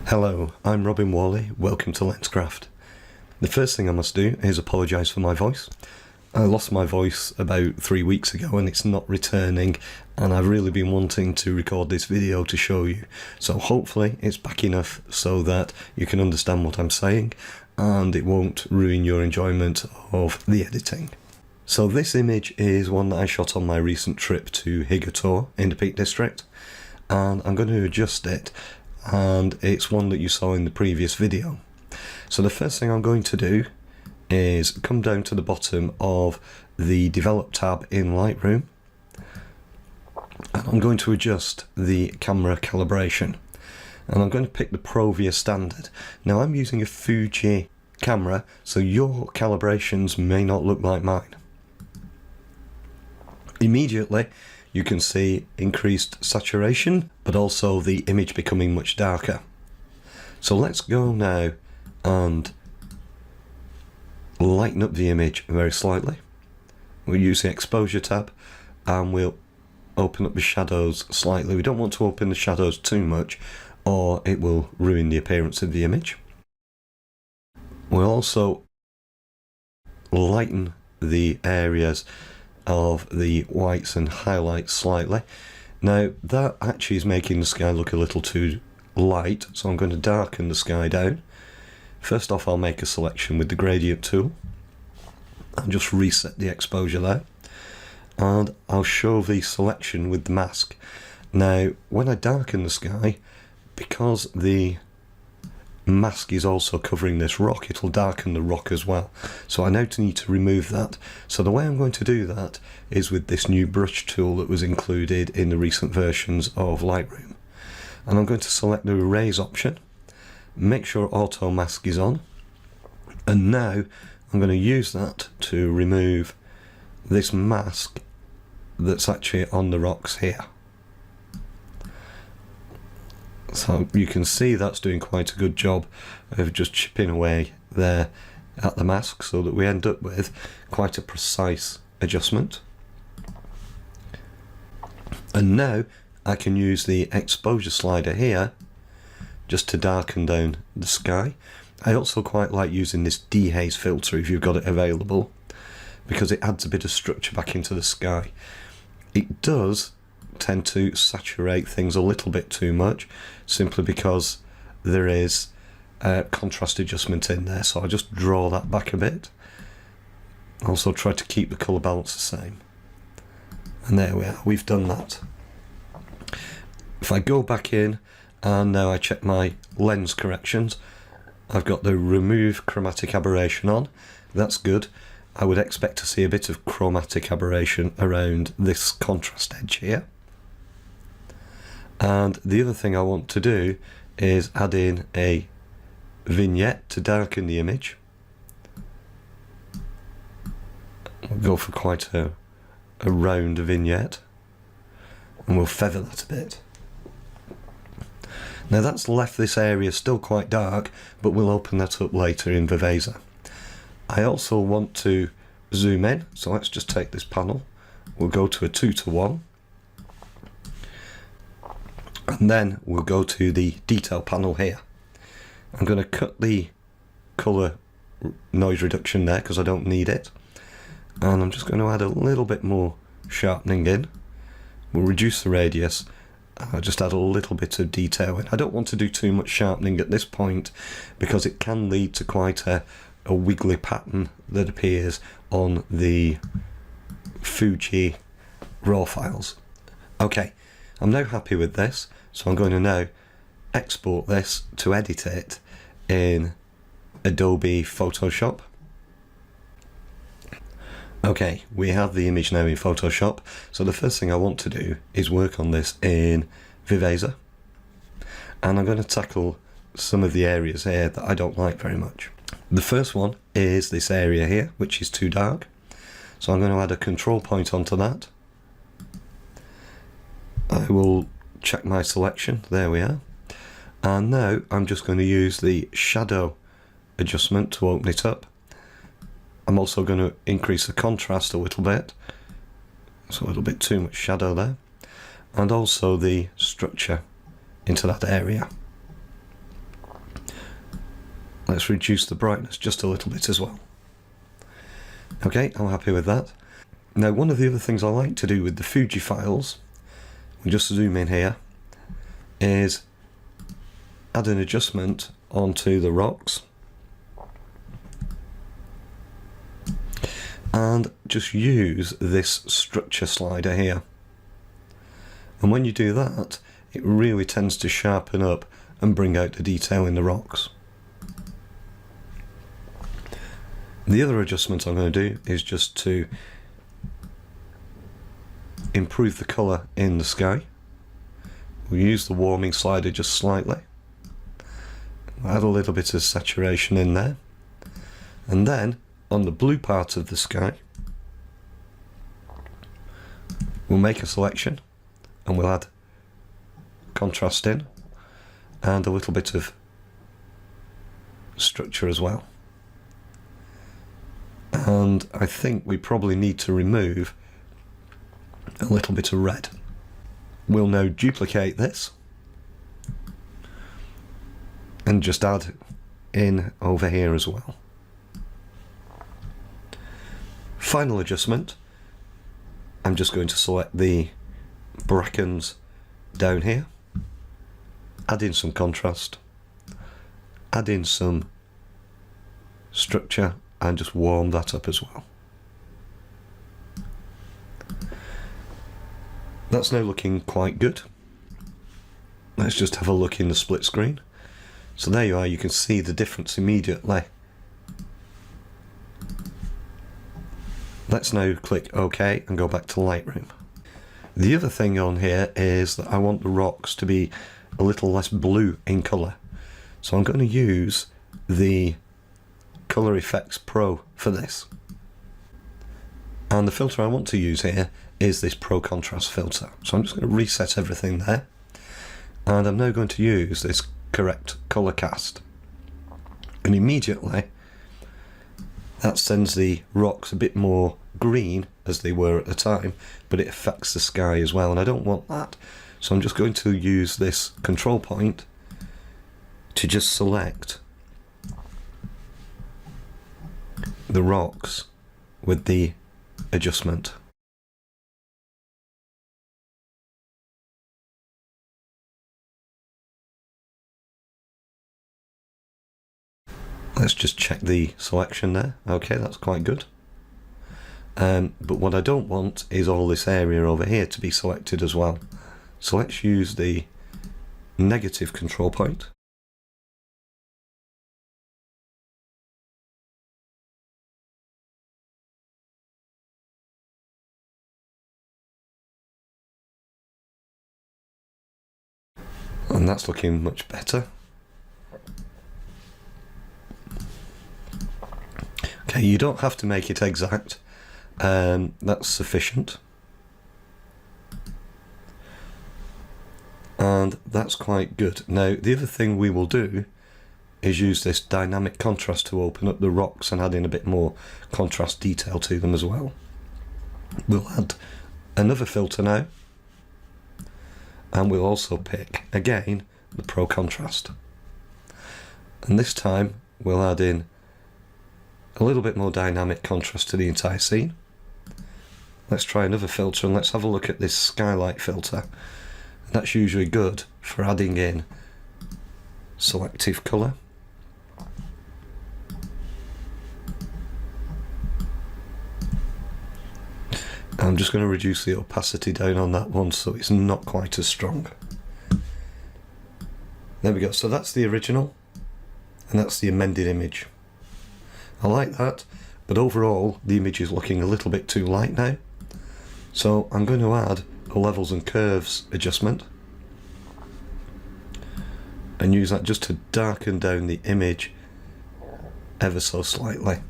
Hello, I'm Whalley, welcome to Lenscraft. The first thing I must do is apologise for my voice. I lost my voice about 3 weeks ago and it's not returning, and I've really been wanting to record this video to show you. So hopefully it's back enough so that you can understand what I'm saying and it won't ruin your enjoyment of the editing. So this image is one that I shot on my recent trip to Higger Tor in the Peak District, and I'm going to adjust it, and it's one that you saw in the previous video. So the first thing I'm going to do is come down to the bottom of the Develop tab in Lightroom, and I'm going to adjust the camera calibration, and I'm going to pick the Provia standard. Now I'm using a Fuji camera, so your calibrations may not look like mine. Immediately you can see increased saturation, but also the image becoming much darker. So let's go now and lighten up the image very slightly. We'll use the exposure tab and we'll open up the shadows slightly. We don't want to open the shadows too much or it will ruin the appearance of the image. We'll also lighten the areas of the whites and highlights slightly. Now that actually is making the sky look a little too light, so I'm going to darken the sky down. First off, I'll make a selection with the gradient tool and just reset the exposure there, and I'll show the selection with the mask. Now when I darken the sky, because the mask is also covering this rock, it'll darken the rock as well, so I now need to remove that. So the way I'm going to do that is with this new brush tool that was included in the recent versions of Lightroom, and I'm going to select the erase option, make sure auto mask is on, and now I'm going to use that to remove this mask that's actually on the rocks here. So you can see that's doing quite a good job of just chipping away there at the mask, so that we end up with quite a precise adjustment. And now I can use the exposure slider here just to darken down the sky. I also quite like using this dehaze filter if you've got it available, because it adds a bit of structure back into the sky. It does tend to saturate things a little bit too much, simply because there is a contrast adjustment in there, so I just draw that back a bit. Also try to keep the colour balance the same, and there we are, we've done that. If I go back in and now I check my lens corrections, I've got the remove chromatic aberration on. That's good. I would expect to see a bit of chromatic aberration around this contrast edge here. And the other thing I want to do is add in a vignette to darken the image. We'll go for quite a round vignette, and we'll feather that a bit. Now that's left this area still quite dark, but we'll open that up later in Viveza. I also want to zoom in, so let's just take this panel. We'll go to a 2:1. And then we'll go to the detail panel here. I'm going to cut the colour noise reduction there because I don't need it, and I'm just going to add a little bit more sharpening in. We'll reduce the radius. I'll just add a little bit of detail in. I don't want to do too much sharpening at this point because it can lead to quite a wiggly pattern that appears on the Fuji raw files. Okay, I'm now happy with this, so I'm going to now export this to edit it in Adobe Photoshop. Okay, we have the image now in Photoshop, so the first thing I want to do is work on this in Viveza, and I'm going to tackle some of the areas here that I don't like very much. The first one is this area here, which is too dark, so I'm going to add a control point onto that. I will check my selection, there we are, and now I'm just going to use the shadow adjustment to open it up. I'm also going to increase the contrast a little bit. It's a little bit too much shadow there. And also the structure into that area. Let's reduce the brightness just a little bit as well. Okay, I'm happy with that. Now, one of the other things I like to do with the Fuji files, we just zoom in here, is add an adjustment onto the rocks and just use this structure slider here. And when you do that, it really tends to sharpen up and bring out the detail in the rocks. The other adjustment I'm going to do is just to improve the colour in the sky. We'll use the warming slider just slightly. Add a little bit of saturation in there. And then on the blue part of the sky, we'll make a selection and we'll add contrast in and a little bit of structure as well. And I think we probably need to remove a little bit of red. We'll now duplicate this and just add in over here as well. Final adjustment, I'm just going to select the brackens down here, add in some contrast, add in some structure and just warm that up as well. That's now looking quite good. Let's just have a look in the split screen. So there you are, you can see the difference immediately. Let's now click OK and go back to Lightroom. The other thing on here is that I want the rocks to be a little less blue in colour. So I'm going to use the Color Effects Pro for this. And the filter I want to use here is this Pro Contrast filter. So I'm just going to reset everything there. And I'm now going to use this correct color cast. And immediately that sends the rocks a bit more green as they were at the time, but it affects the sky as well, and I don't want that. So I'm just going to use this control point to just select the rocks with the adjustment. Let's just check the selection there. Okay, that's quite good. But what I don't want is all this area over here to be selected as well. So let's use the negative control point. And that's looking much better. Okay, you don't have to make it exact, that's sufficient. And that's quite good. Now, the other thing we will do is use this dynamic contrast to open up the rocks and add in a bit more contrast detail to them as well. We'll add another filter now, and we'll also pick, again, the Pro Contrast. And this time, we'll add in a little bit more dynamic contrast to the entire scene. Let's try another filter and let's have a look at this skylight filter. That's usually good for adding in selective colour. I'm just going to reduce the opacity down on that one so it's not quite as strong. There we go, so that's the original and that's the amended image. I like that, but overall the image is looking a little bit too light now. So I'm going to add a levels and curves adjustment and use that just to darken down the image ever so slightly.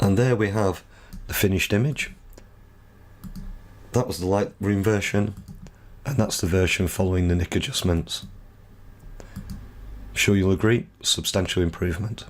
And there we have the finished image. That was the Lightroom version, and that's the version following the Nik adjustments. sure you'll agree, substantial improvement.